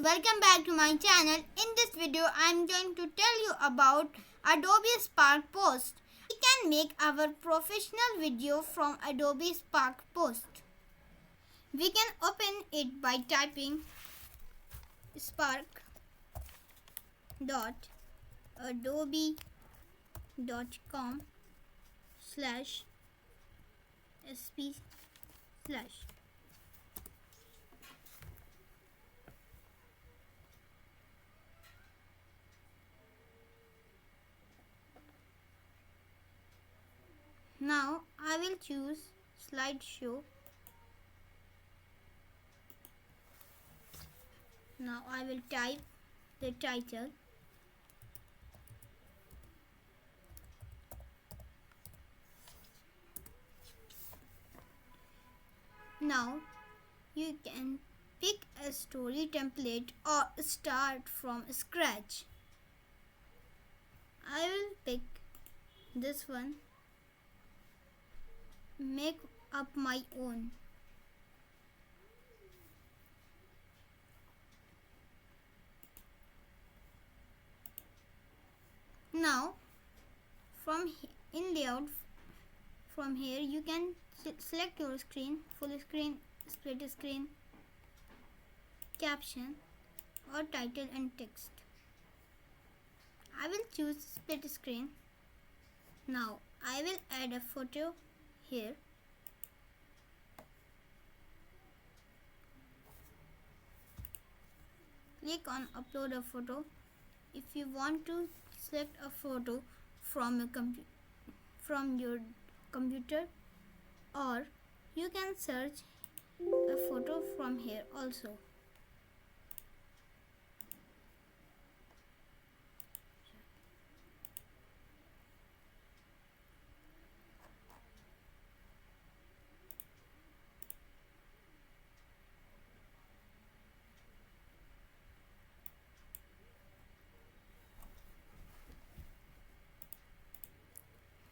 Welcome back to my channel. In this video I am going to tell you about Adobe Spark Post. We can make our professional video from Adobe Spark Post. We can open it by typing spark.adobe.com/sp/ Now I will choose slideshow. Now I will type the title. Now you can pick a story template or start from scratch. I will pick this one. Make up my own. Now in layout, from here you can select your screen, full screen, split screen, caption or title and text. I will choose split screen. Now I will add a photo here. Click on upload a photo. If you want to select a photo from your computer, or you can search a photo from here also.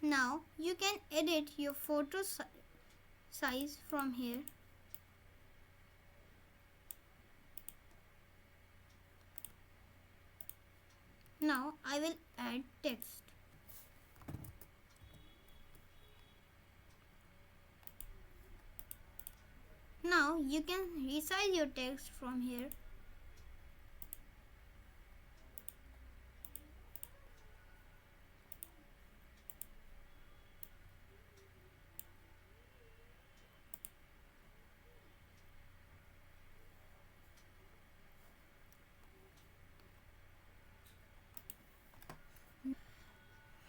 Now you can edit your photo size from here. Now I will add text. Now you can resize your text from here.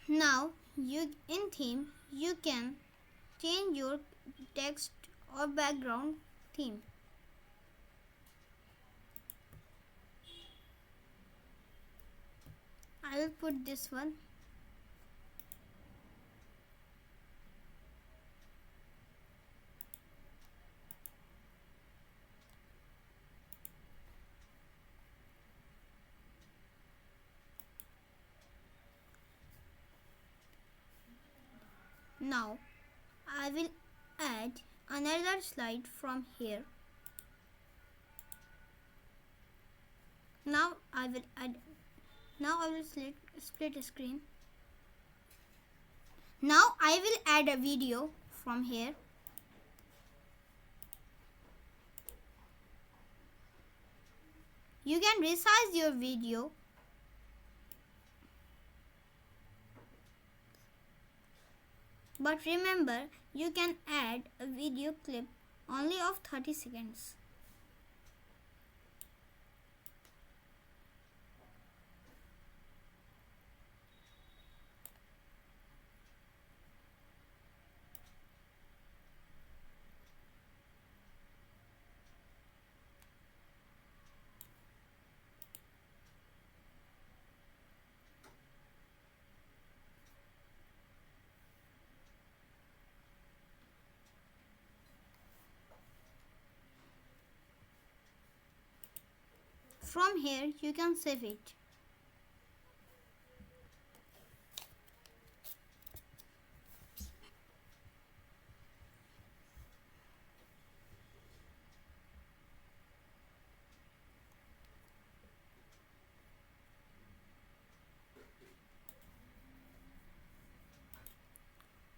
Now in theme you can change your text or background theme. I will put this one. Now I will add another slide from here. Now I will select split screen. Now I will add a video from here. You can resize your video. But remember, you can add a video clip only of 30 seconds. From here you can save it.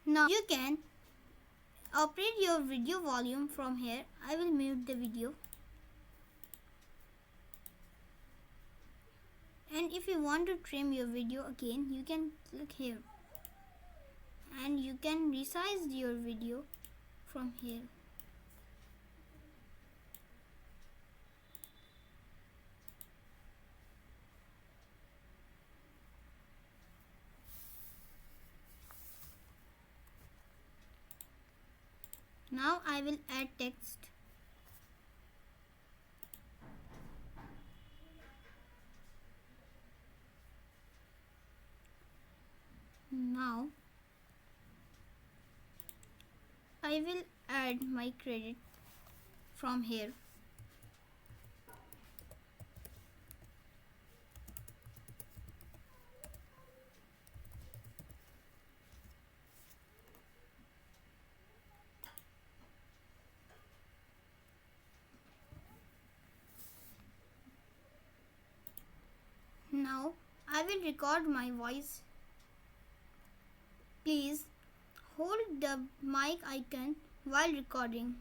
Now you can operate your video volume from here. I will mute the video. And if you want to trim your video again, you can click here. And you can resize your video from here. Now I will add text. Now I will add my credit from here. Now I will record my voice. Please hold the mic icon while recording.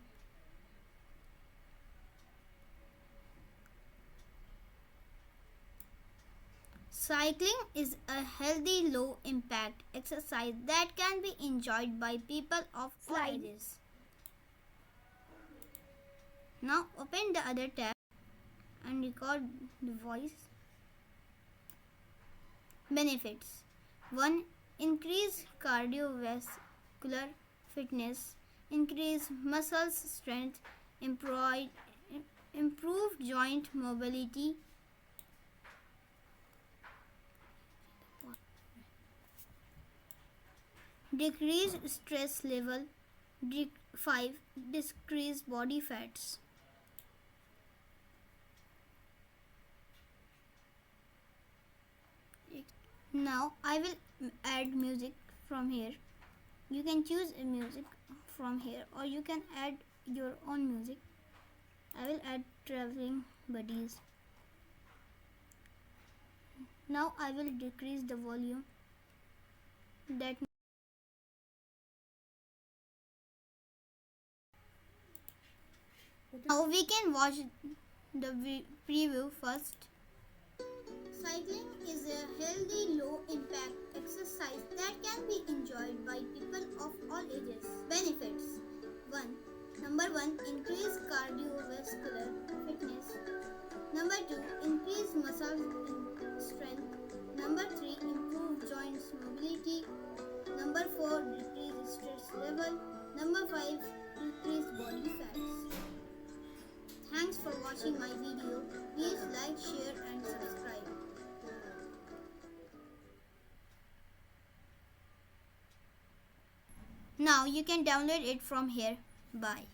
Cycling is a healthy low impact exercise that can be enjoyed by people of all ages. Now open the other tab and record the voice. Benefits: 1. Increase cardiovascular fitness, increase muscle strength, improve joint mobility, decrease stress level, 5. Decrease body fats. Now I will add music from here. You can choose a music from here or you can add your own music. I will add traveling buddies. Now I will decrease the volume. Now we can watch the preview first. Cycling is a healthy low impact exercise that can be enjoyed by people of all ages. Benefits: 1. Number 1. Increase cardiovascular fitness. Number 2. Increase muscle strength. Number 3. Improve joints mobility. Number 4. Decrease stress level. Number 5. Decrease body fats. Thanks for watching my video. Please like, share and subscribe. Now you can download it from here. Bye.